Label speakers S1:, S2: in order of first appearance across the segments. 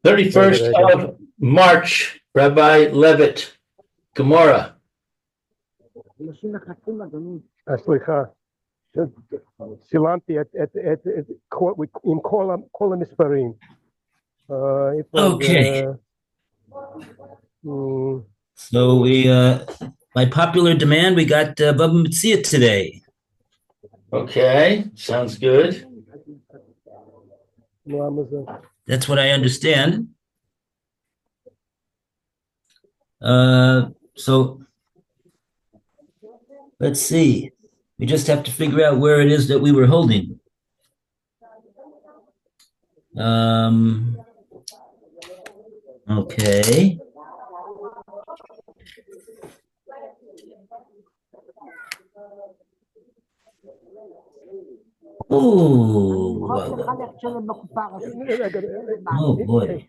S1: 31st of March, Rabbi Levitt, Gemora. Okay. So we, by popular demand, we got Bava Metzia today. Okay, sounds good. That's what I understand. So let's see. We just have to figure out where it is that we were holding. Okay. Oh, oh boy.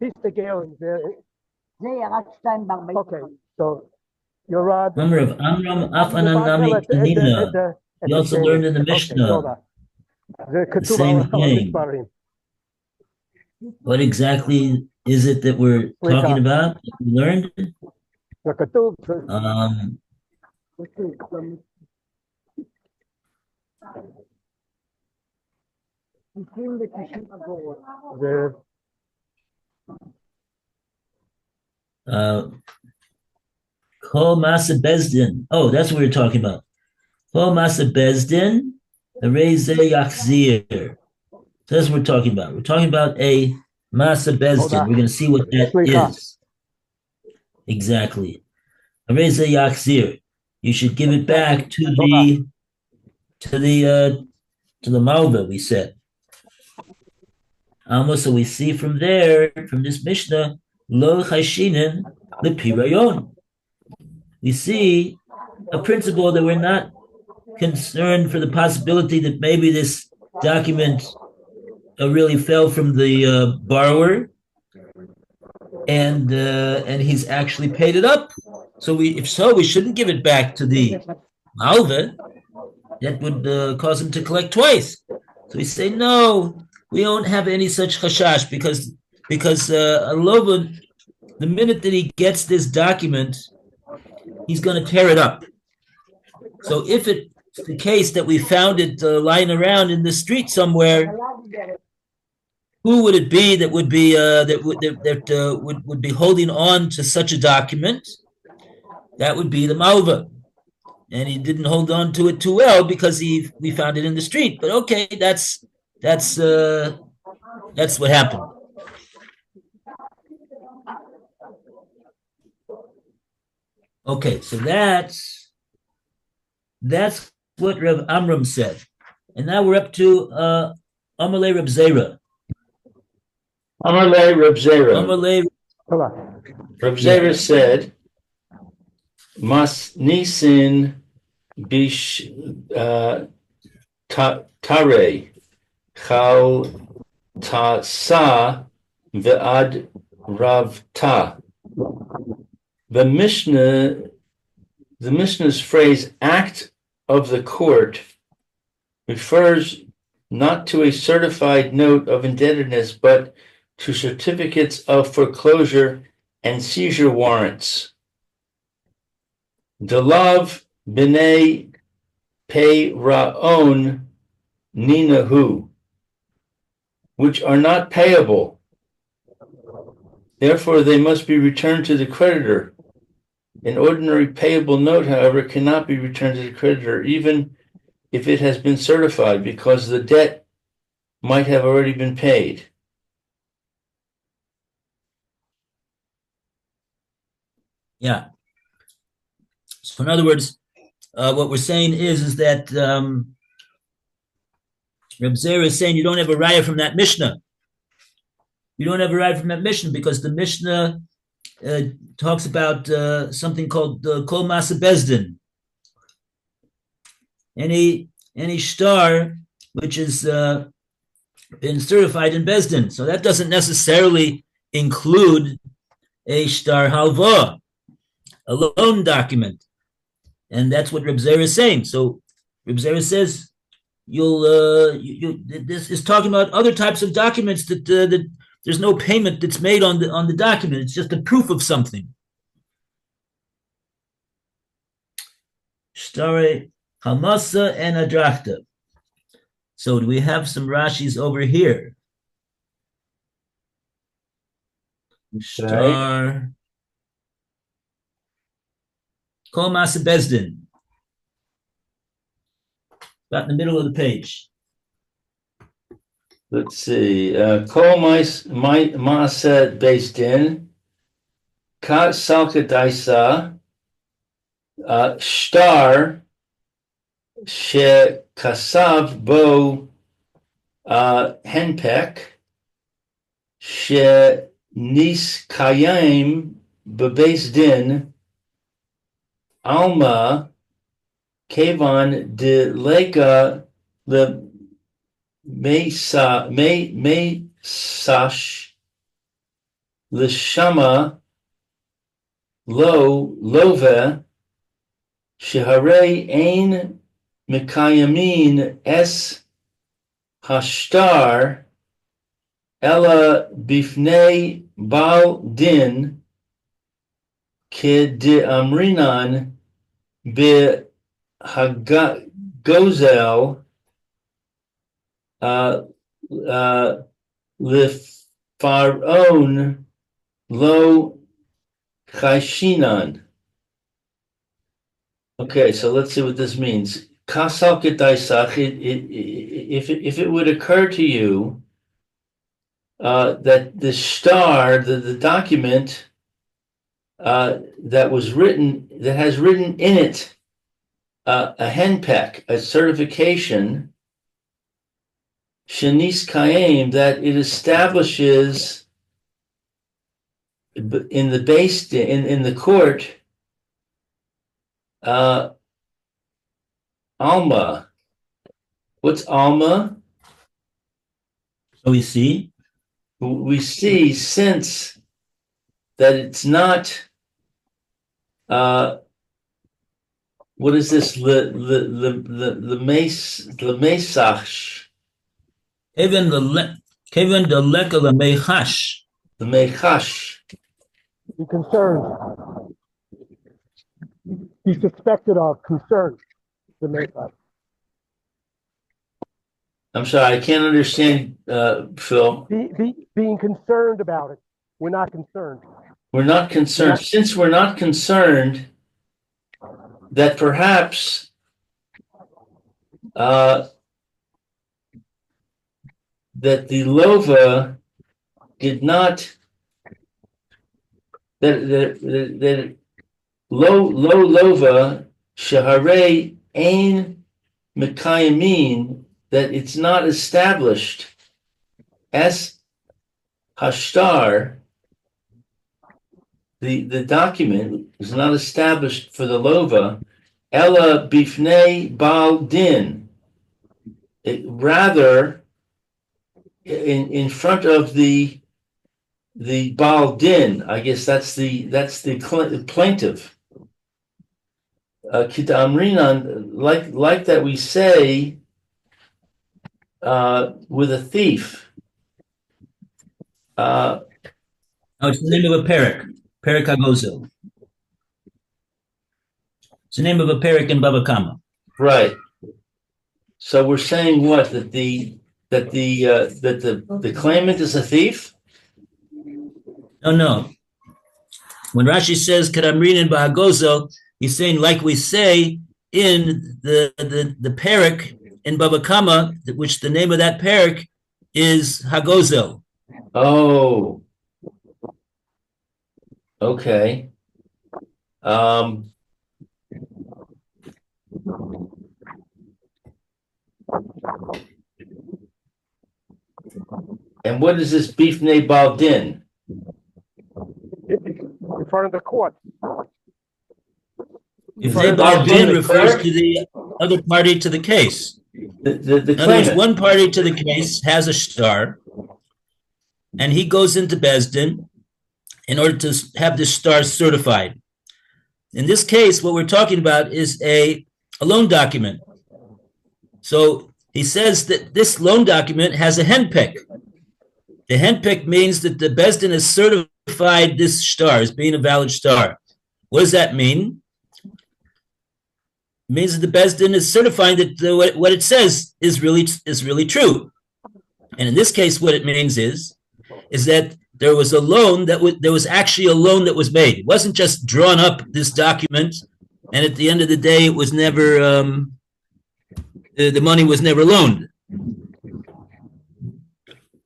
S2: Okay, so you're right.
S1: Remember of Amram Afananami Tanina. You also learned in the Mishnah. The same thing. What exactly is it that we're talking about? We learned? Kol Masa Bezdin. Oh, that's what we're talking about. Kol Masa Bezdin, Reze Yachzir. So that's what we're talking about. We're talking about a Masa Bezdin. We're going to see what that is. Exactly. Reze Yachzir. You should give it back to the Malva, we said. So we see from there, from this Mishnah, Lo Chashinin Lepirayon. We see a principle that we're not concerned for the possibility that maybe this document really fell from the borrower, and he's actually paid it up. So if so, we shouldn't give it back to the Malva. That would cause him to collect twice. So we say no. We don't have any such chashash because Alova, the minute that he gets this document, he's going to tear it up. So if it's the case that we found it lying around in the street somewhere, who would it be that would be would be holding on to such a document? That would be the Malva, and he didn't hold on to it too well because we found it in the street. But okay, that's what happened. Okay, so that's what Rav Amram said. And now we're up to Amalei Reb Zera.
S3: Amalei Reb Zera.
S1: Amalei
S3: Reb Zera said, Mas nisin bish tare chal ta sa ve'ad rav ta. The Mishnah's phrase "act of the court" refers not to a certified note of indebtedness, but to certificates of foreclosure and seizure warrants. Delav b'nei pei ra'on ninahu, which are not payable. Therefore, they must be returned to the creditor. An ordinary payable note, however, cannot be returned to the creditor, even if it has been certified, because the debt might have already been paid.
S1: Yeah. So in other words, what we're saying is that Reb Zera is saying you don't have a raya from that Mishnah. You don't have a raya from that Mishnah because the Mishnah talks about something called Kol Masa Bezdin. Any shtar which is been certified in Bezdin. So that doesn't necessarily include a shtar halva, a loan document. And that's what Reb Zera is saying. So Reb Zera says this is talking about other types of documents that there's no payment that's made on the document. It's just a proof of something. Stare Hamasa and Adrachta. So do we have some Rashis over here? Star Kol Masa Bezdin. About in the middle of the page.
S3: Let's see. Kol Masa Bezdin. Ka Salka Daisa. Star She Kasav Bo Henpek. She Nis Kayim Bebeis Din Alma Kevan de Leka Le Mesash Lishama Lo Love Shehare Ein Mekayamin Es Hashtar Ella Bifnei Bal Din Kid Amrinan Be Hagozel Lifaron Lo Chaishinan. Okay, so let's see what this means. Kasal Kedaisach, if it would occur to you that the star, the document that has written in it a henpeck, a certification, Shanis Kaim, that it establishes in the court Alma. What's Alma?
S1: So we see
S3: since that it's not what is this the mesach
S1: Kevin the leka the mechash.
S3: The mechash.
S2: Be concerned. Be suspected of concern. The mechash.
S3: I'm sorry, I can't understand, Phil.
S2: Being concerned about it. We're not concerned.
S3: We're not concerned. Since we're not concerned, that perhaps that the lova did not that lo lova shahare ein mekayamin, that it's not established as hashtar, the document is not established for the lova, ella bifnei bal din, rather in front of the bal din. I guess that's the plaintiff. Kidamrinan, like that we say with a thief.
S1: Oh, it's the name of a perik. Perik Hagozel. It's the name of a perik in Bava Kama.
S3: Right. So we're saying what? That the claimant is a thief?
S1: No. When Rashi says Kadamrin Bahagozel, he's saying, like we say in the perik in Bava Kama, which the name of that perik is Hagozel.
S3: Oh. Okay. And what is this bifnei bal din?
S2: In front of the court.
S1: Bifnei bal din refers to the other party to the case.
S3: The
S1: in other words, one party to the case has a star, and he goes into Bezdin in order to have this star certified. In this case, what we're talking about is a loan document. So he says that this loan document has a henpeck. The henpeck means that the Bezdin has certified this star as being a valid star. What does that mean? It means that the Bezdin is certifying that what it says is really true. And in this case, what it means is that there was a loan there was actually a loan that was made. It wasn't just drawn up this document, and at the end of the day, it was never the money was never loaned.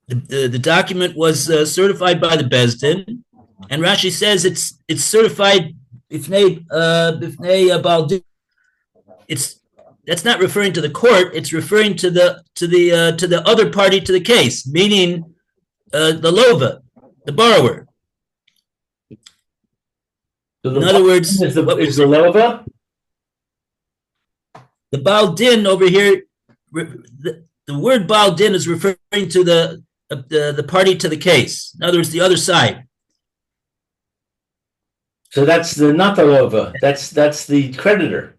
S1: The document was certified by the Bezdin, and Rashi says it's certified bifnei baldin. That's not referring to the court. It's referring to the other party to the case, meaning the lova, the borrower.
S3: So
S1: in other words,
S3: is the lova?
S1: The baldin over here, the word baldin is referring to the party to the case. In other words, the other side.
S3: So that's not the lova. That's the creditor.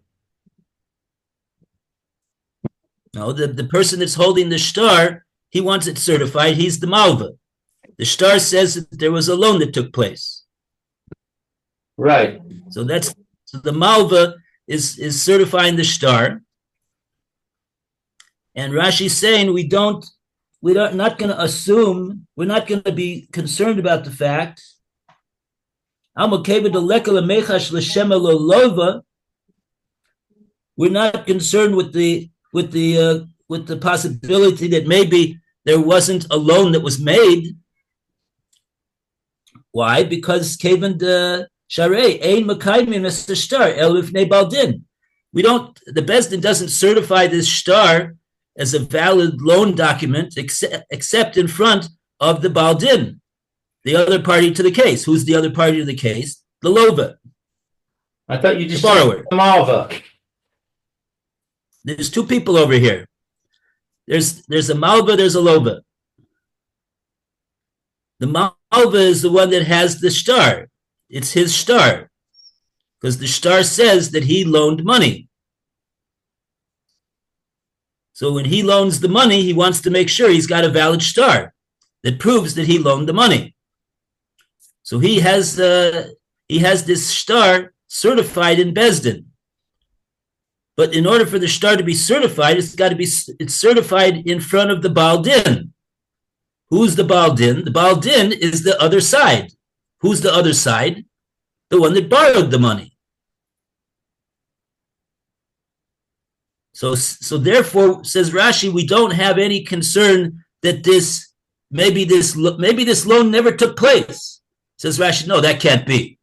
S1: No, the person that's holding the shtar, he wants it certified. He's the malva. The shtar says that there was a loan that took place.
S3: Right.
S1: So the malva is certifying the shtar. And Rashi's saying we're not going to assume, we're not going to be concerned about the fact. We're not concerned with the possibility that maybe there wasn't a loan that was made. Why? Because Kavan de Sharei ein makaymin Mr. Shtar el ifnei baldin. The Bezdin doesn't certify this shtar as a valid loan document except in front of the baldin, the other party to the case. Who's the other party to the case? The lova.
S3: I thought you just
S1: the borrower.
S3: The malva.
S1: There's two people over here. There's a malva, there's a lova. The malva is the one that has the shtar. It's his shtar, because the shtar says that he loaned money. So when he loans the money, he wants to make sure he's got a valid shtar that proves that he loaned the money. So he has this shtar certified in Bezdin. But in order for the shtar to be certified, it's certified in front of the baldin. Who's the baldin? The baldin is the other side. Who's the other side? The one that borrowed the money. So therefore, says Rashi, we don't have any concern that maybe this loan never took place. Says Rashi, no, that can't be.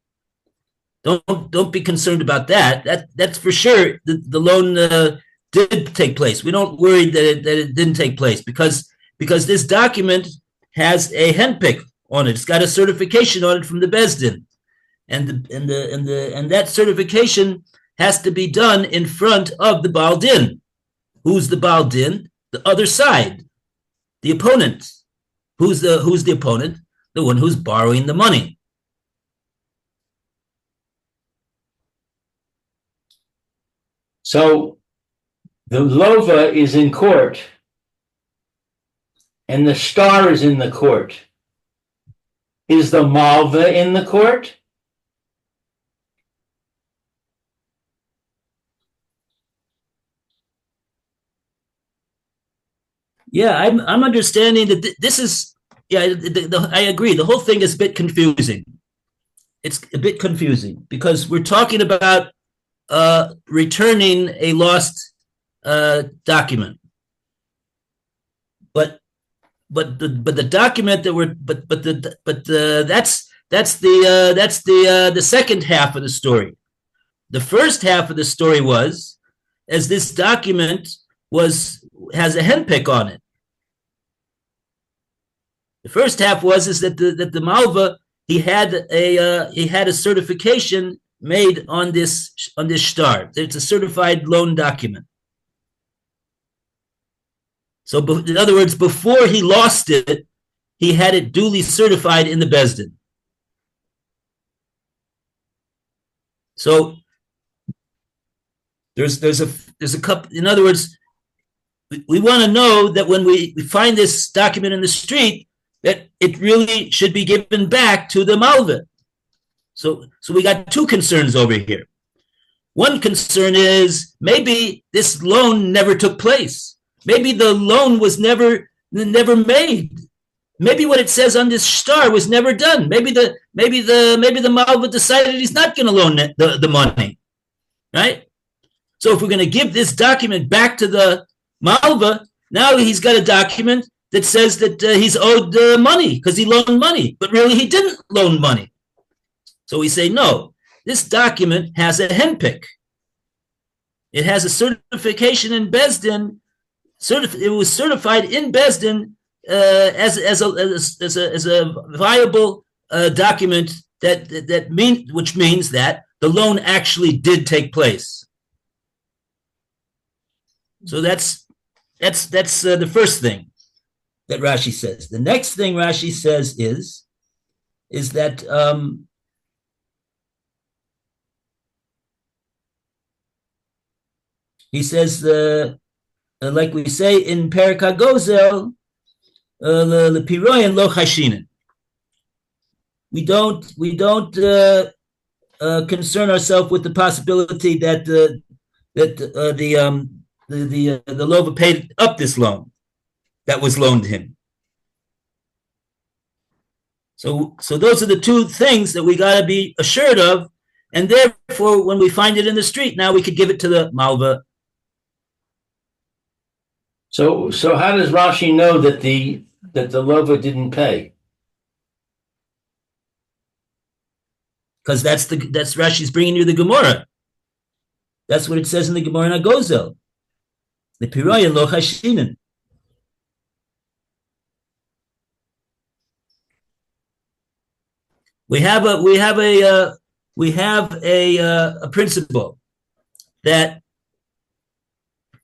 S1: Don't be concerned about that. That's for sure. The loan did take place. We don't worry that it didn't take place because this document has a henpick on it. It's got a certification on it from the Bezdin, and that certification has to be done in front of the baldin. Who's the baldin? The other side, the opponent. Who's the opponent? The one who's borrowing the money.
S3: So the lova is in court and the shtar is in the court. Is the malva in the court?
S1: Yeah, I'm understanding that this is, I agree. The whole thing is a bit confusing. It's a bit confusing because we're talking about returning a lost document, but the document that that's the second half of the story. The first half of the story was as this document has a henpick on it. The first half is that the malva he had a certification made on this shtar. It's a certified loan document. So in other words, before he lost it, he had it duly certified in the Bezdin. So there's a couple. In other words, we want to know that when we find this document in the street, that it really should be given back to the malva. So we got two concerns over here. One concern is maybe this loan never took place. Maybe the loan was never made. Maybe what it says on this star was never done. Maybe the malva decided he's not going to loan the money, right? So if we're going to give this document back to the malva, now he's got a document that says that he's owed money because he loaned money, but really he didn't loan money. So we say, no, this document has a henpick. It has a certification in Bezdin. It was certified in Bezdin as a viable document which means that the loan actually did take place. So that's the first thing that Rashi says. The next thing Rashi says is that he says, like we say in Perek HaGozel, Lepiroyan lo chashinin. We don't concern ourselves with the possibility that the Lova paid up this loan that was loaned to him. So those are the two things that we got to be assured of, and therefore, when we find it in the street, now we could give it to the malva.
S3: So how does Rashi know that the Lova didn't pay?
S1: Because that's Rashi's bringing you the Gemora. That's what it says in the Gemora in Agozel. The Piroyan lo chashinin. We have a principle that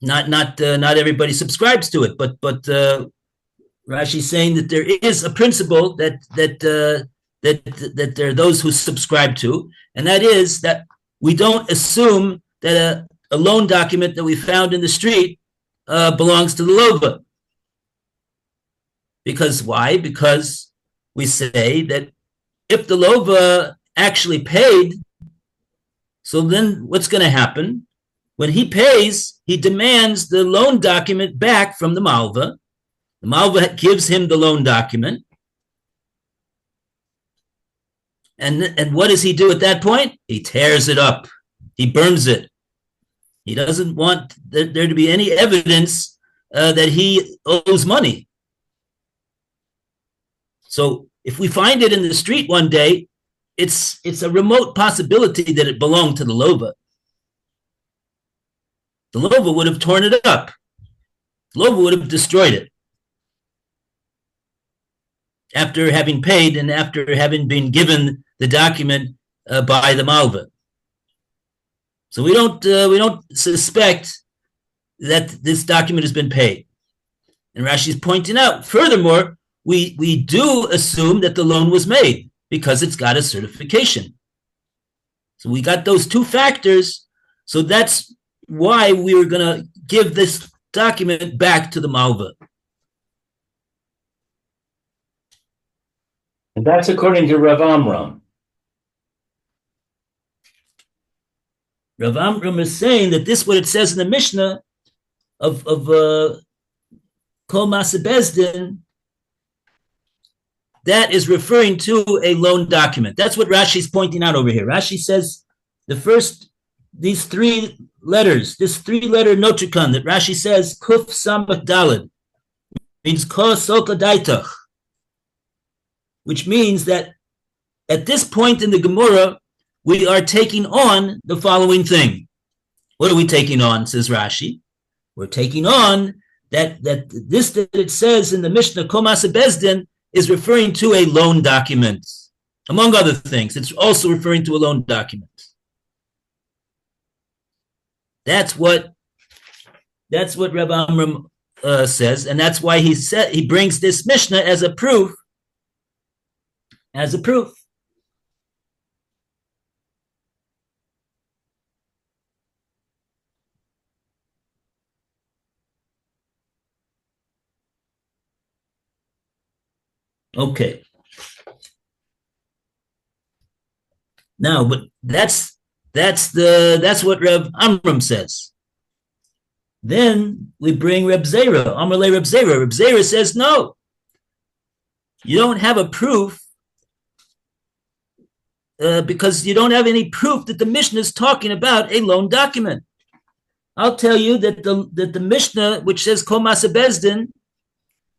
S1: not everybody subscribes to it, but Rashi's saying that there is a principle that there are those who subscribe to, and that is that we don't assume that a loan document that we found in the street belongs to the Lova. Because why? Because we say that if the Lova actually paid, so then what's going to happen? When he pays, he demands the loan document back from the malva. The malva gives him the loan document. And what does he do at that point? He tears it up. He burns it. He doesn't want there to be any evidence that he owes money. So if we find it in the street one day, it's a remote possibility that it belonged to the Lova. The Lova would have torn it up. The Lova would have destroyed it after having paid and after having been given the document by the malva. So we don't suspect that this document has been paid. And Rashi's pointing out, furthermore, we do assume that the loan was made because it's got a certification. So we got those two factors. So that's why we were going to give this document back to the malva.
S3: And that's according to Rav Amram.
S1: Rav Amram is saying that this is what it says in the Mishnah of Kol Masa Bezdin, that is referring to a loan document. That's what Rashi's pointing out over here. Rashi says these three letters, this three-letter notrikon that Rashi says, Kuf Samach Daled, means Ko Soka Daitach, which means that at this point in the Gemora, we are taking on the following thing. What are we taking on, says Rashi? We're taking on that it says in the Mishnah, Kol Masa Bezdin, is referring to a loan document. Among other things, it's also referring to a loan document. That's what Reb Amram says, and that's why he brings this Mishnah as a proof. Okay. Now, but that's what Reb Amram says. Then we bring Reb Zera, Amrle Reb Zera. Reb Zera says, no, you don't have a proof because you don't have any proof that the Mishnah is talking about a loan document. I'll tell you that the Mishnah, which says Kol Masa Bezdin,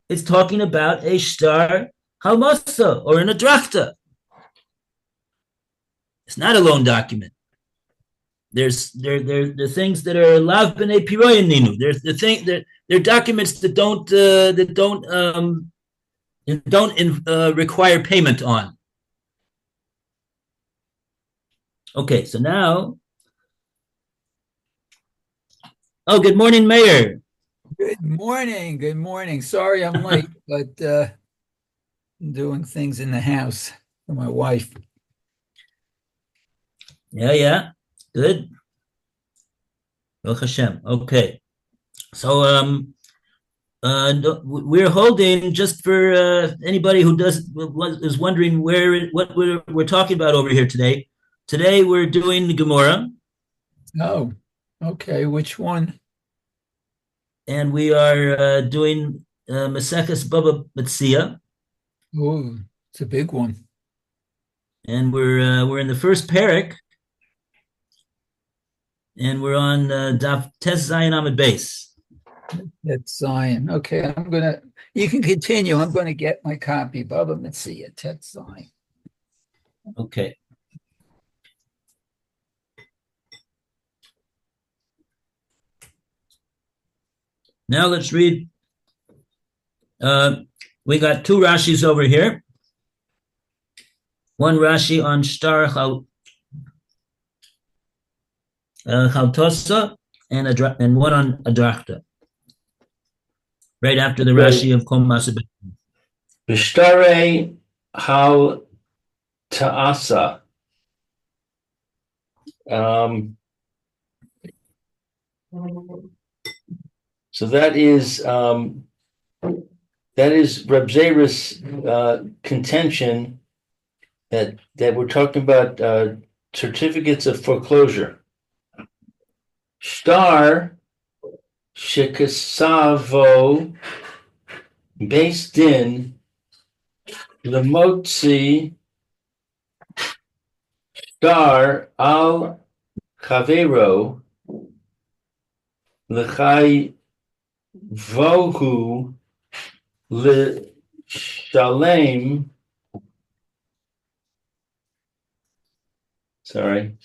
S1: is talking about a shtar halmasa or an adrachta. It's not a loan document. There's the things that are lav b'nei piroyin ninu. There's the thing that they're documents that don't require payment on. Okay, so now, good morning, Mayor.
S4: Good morning. Good morning. Sorry I'm late, but I'm doing things in the house for my wife.
S1: Yeah. Good. Baruch Hashem. Okay. So we're holding, just for anybody who is wondering what we're talking about over here today. Today we're doing the Gemora.
S4: Oh, okay. Which one?
S1: And we are doing Maseches Bava Metzia.
S4: Oh, it's a big one.
S1: And we're in the first parak. And we're on Daf Tes Zayin Amud Beis.
S4: That's Zion. Okay, you can continue. I'm going to get my copy. Bava Metzia, Tet Zion.
S1: Okay. Now let's read. We got two Rashis over here. One Rashi on Shtar Chaltosa and one on Adrachta. Right after the Rashi of Kol Masa Bezdin.
S3: Vishtare hal ta'asa. So that is Reb Zera's contention that we're talking about certificates of foreclosure. Shtar shekasavo beis din lemotzi shtar al chavero lechai vohu l'shalem. Sorry.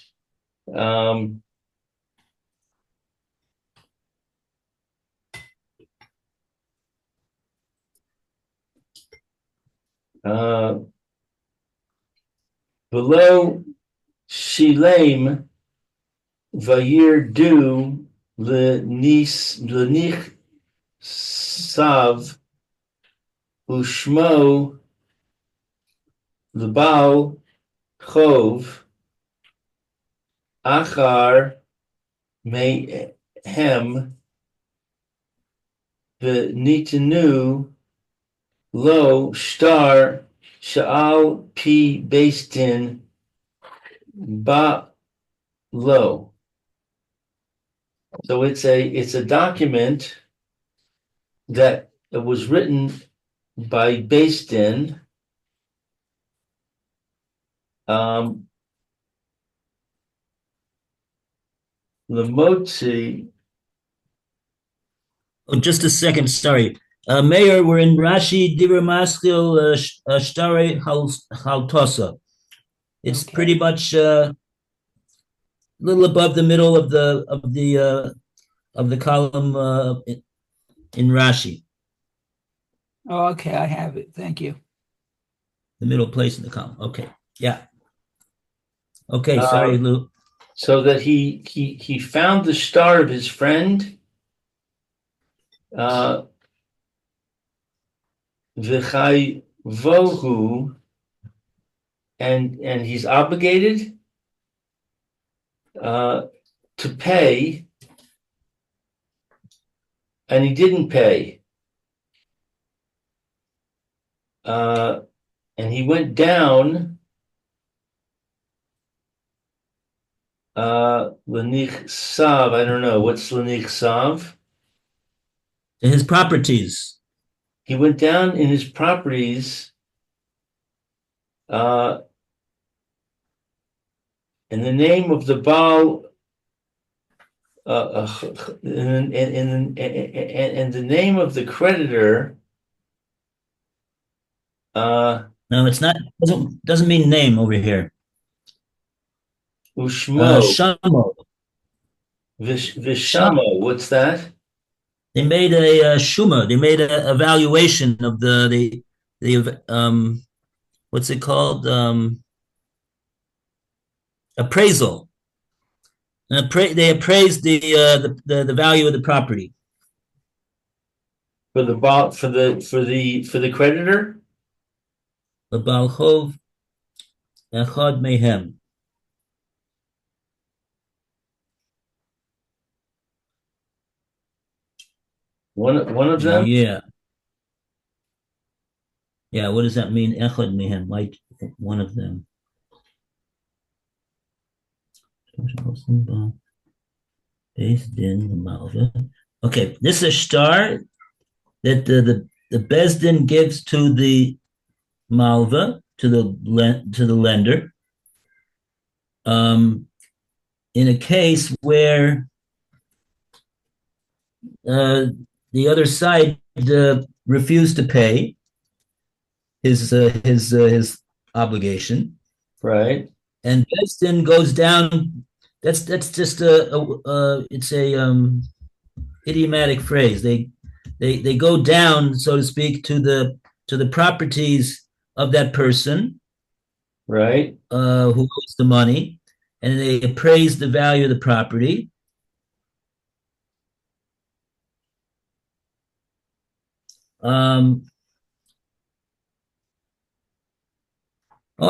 S3: Below Shilem Vayirdu Lenich Sav Ushmo Lebal Chov Achar Mehem V'nitenu Lo Shtar Sha'al P Bastin Ba Lo. So it's a document that was written by Bastin. Lemotzi.
S1: Oh, just a second, sorry. Mayor, we're in Rashi Divrei Maskil Shtare Haltosa. It's
S4: Okay.
S1: pretty much a little above the middle of the column in Rashi,
S4: Oh, okay, I have it. Thank you.
S1: the middle place in the column. Okay, yeah. Okay, sorry, Lou.
S3: So that he found the star of his friend. V'chai vohu, and he's obligated to pay, and he didn't pay. and he went down L'nichsav. I don't know what's L'nichsav.
S1: His properties.
S3: He went down in his properties in the name of the Baal, in the name of the creditor.
S1: No, it's not. Doesn't mean name over here.
S3: Ushmo.
S1: Shamo.
S3: Vishamo. What's that?
S1: They made a shuma. They made a evaluation of the what's it called? Appraisal. They appraised the value of the property
S3: For the creditor.
S1: The Balchov Echad Mehem.
S3: One of them.
S1: Yeah. What does that mean? Echad Mehem, like one of them. Okay, this is a star that the Beis Din gives to the Malva, to the lender, in a case where the other side refused to pay his obligation,
S3: right?
S1: And Beis Din goes down. That's just it's a idiomatic phrase. They go down, so to speak, to the properties of that person,
S3: right?
S1: Who owes the money, and they appraise the value of the property. I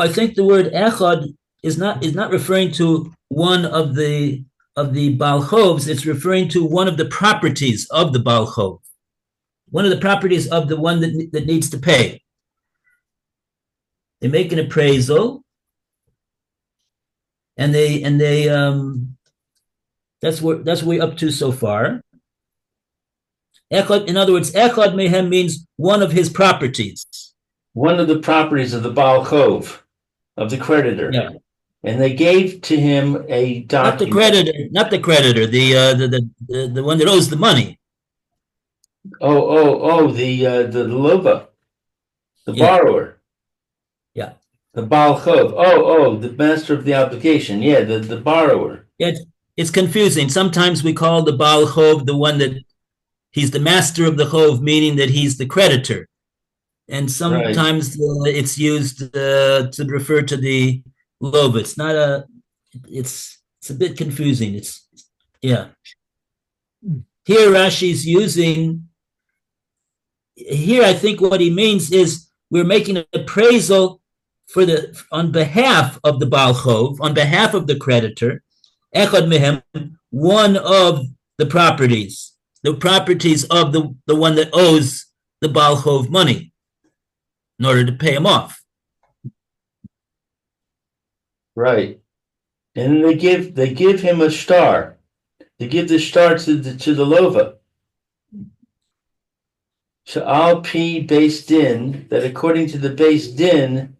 S1: think the word echad is not referring to one of the balchovs. It's referring to one of the properties of the balchov, one of the properties of the one that needs to pay. They make an appraisal, and they that's where we're up to so far. Echad, in other words, echad mehem means one of his properties.
S3: One of the properties of the balchov, of the creditor.
S1: Yeah.
S3: And they gave to him a document.
S1: Not the creditor, the one that owes the money.
S3: The lova, the borrower.
S1: Yeah.
S3: The balchov. The master of the obligation. Yeah, the borrower.
S1: Yeah, it's confusing. Sometimes we call the balchov the one that he's the master of the chov, meaning that he's the creditor. And sometimes it's used to refer to the lova. It's not it's a bit confusing. Here Rashi's using, here I think what he means is we're making an appraisal on behalf of the balchov, on behalf of the creditor, echad mehem, one of the properties of the one that owes the balchov money, in order to pay him off.
S3: Right. And they give him a star. They give the star to the lova. Sha'al P Beis Din, that according to the Beis Din,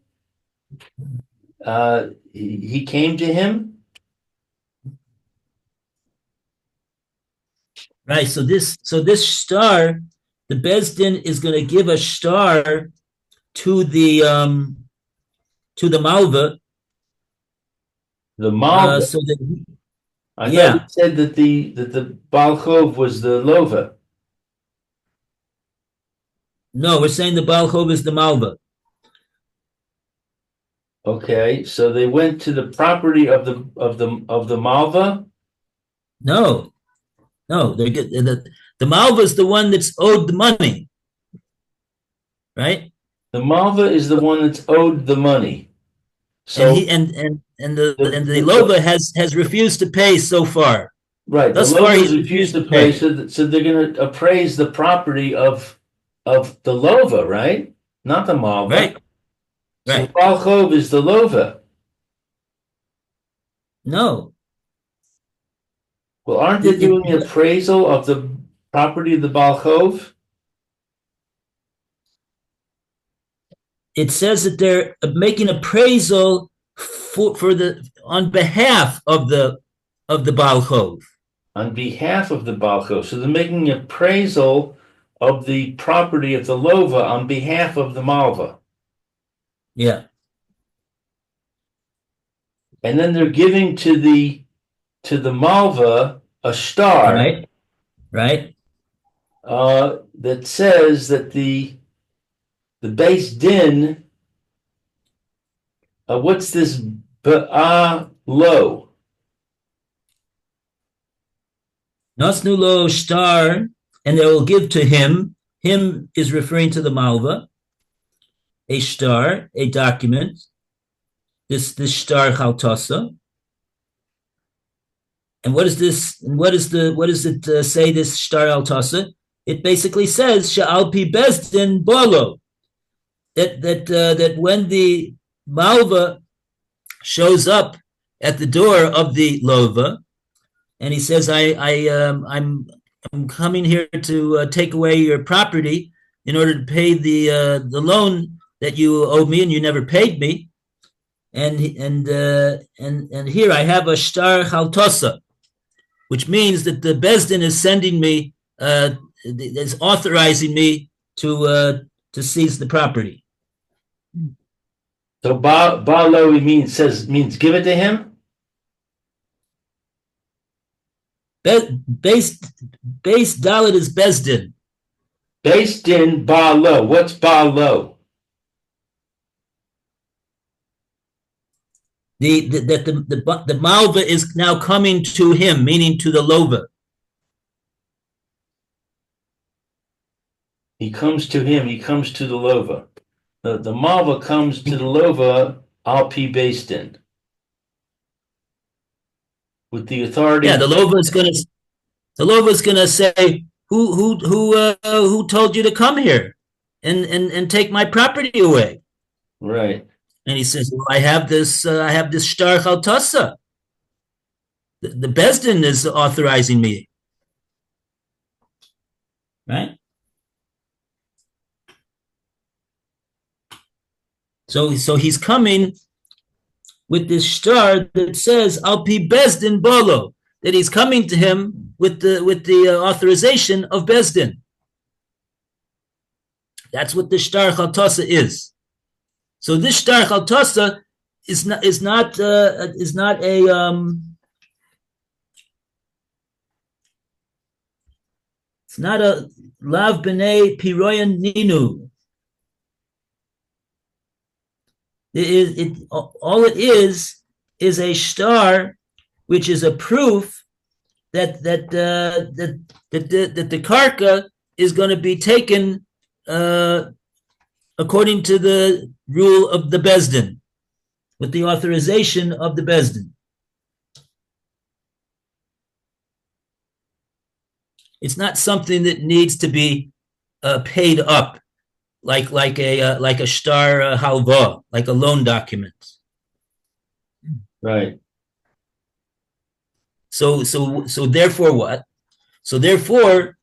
S3: he came to him.
S1: Right. So this star, the Beis Din is going to give a star to the malva.
S3: The malva.
S1: So that
S3: I thought you said that the balchov was the lova.
S1: No, we're saying the balchov is the malva.
S3: Okay, so they went to the property of the malva.
S1: No, the malva is the one that's owed the money, right?
S3: The malva is the one that's owed the money. So
S1: and the lova has refused to pay so far.
S3: Right, thus far he's refused to pay. So they're going to appraise the property of the lova, right? not the malva.
S1: Right.
S3: So
S1: Right.
S3: the Baal Chov is the lova.
S1: No.
S3: Well, aren't they doing an appraisal of the property of the Baal Chov?
S1: It says that they're making appraisal on behalf of the Baal Chov.
S3: On behalf of the Baal Chov. So they're making an appraisal of the property of the lova on behalf of the malva.
S1: Yeah.
S3: And then they're giving to the malva a star.
S1: Right. Right.
S3: That says that the base din, what's this ba'alo?
S1: Nasnu lo star, and they will give to him. Him is referring to the malva. A star, a document. This star chaltasa. And what is this? And what does it say? This star chaltasa? It basically says sha'al pi bezdin bolo. That when the malva shows up at the door of the lova, and he says, I'm coming here to take away your property in order to pay the loan that you owe me and you never paid me. And here I have a star chaltosa, which means that the Bezdin is sending me, is authorizing me to seize the property.
S3: So ba'alo means give it to him.
S1: Base Dalit is Bezdin.
S3: Base din ba'alo. What's ba'alo?
S1: The malva is now coming to him, meaning to the lova.
S3: He comes to him. He comes to the lova. The malva comes to the lova al pi base din. With the authority.
S1: Yeah, the lova is gonna say, who told you to come here and take my property away?
S3: Right.
S1: And he says, well, I have this star chaltasa. The Bezdin is authorizing me. Right? So he's coming with this star that says Al pi Bezdin bolo, that he's coming to him with the authorization of Bezdin. That's what the star chaltasa is. So this star chaltasa is not a it's not a lav b'nei piroyan ninu. All it is a star, which is a proof that the karka is going to be taken according to the rule of the Bezdin, with the authorization of the Bezdin. It's not something that needs to be paid up, like a star halva, like a loan document.
S3: Right.
S1: So therefore what? So therefore,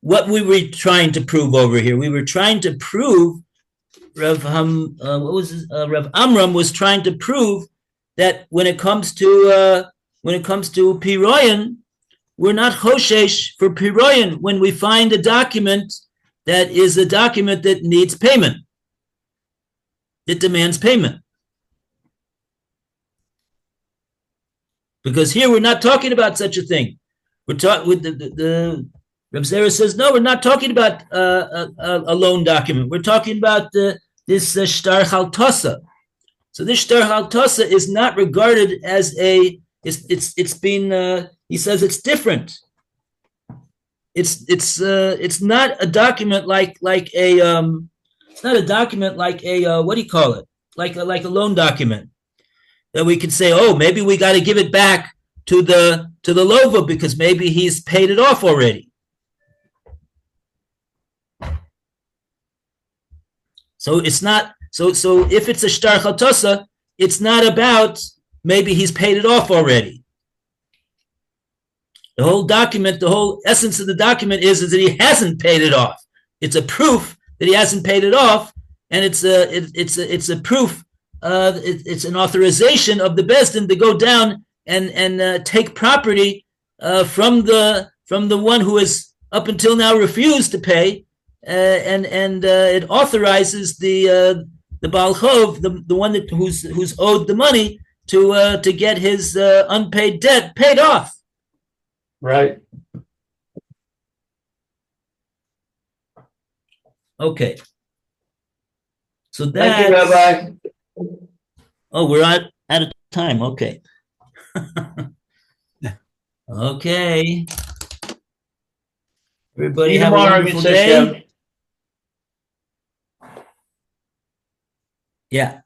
S1: what we were trying to prove over here, we were trying to prove Rav Amram was trying to prove that when it comes to Piroyan, we're not choshesh for Piroyan when we find a document that is a document that needs payment, that demands payment. Because here we're not talking about such a thing. We're talking with the Reb Zera says, no, we're not talking about a loan document. We're talking about this shtar chaltasa. So this shtar chaltasa is not regarded as it's been. He says it's different. It's not a document like a it's not a document like a what do you call it? Like a loan document that we could say, oh, maybe we got to give it back to the lova because maybe he's paid it off already. So it's not so if it's a shtar chaltosa, it's not about maybe he's paid it off already. The whole document, the whole essence of the document is that he hasn't paid it off. It's a proof that he hasn't paid it off, and it's a proof. It's an authorization of the Beis Din to go down and take property from the one who has up until now refused to pay, and it authorizes the Baal Chov, the one who's owed the money, to get his unpaid debt paid off.
S3: Right.
S1: Okay. So
S3: Thank you,
S1: that's,
S3: Rabbi.
S1: oh, we're out of time. Okay. Okay. Everybody
S3: See you
S1: have a
S3: tomorrow,
S1: wonderful
S3: Mitzvah
S1: day.
S3: Shem.
S1: Yeah.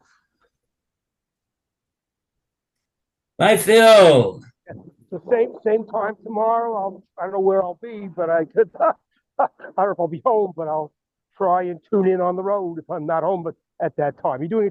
S1: Bye, Phil.
S2: The same time tomorrow. I don't know where I'll be, but I could. I don't know if I'll be home, but I'll try and tune in on the road if I'm not home. But at that time, you're doing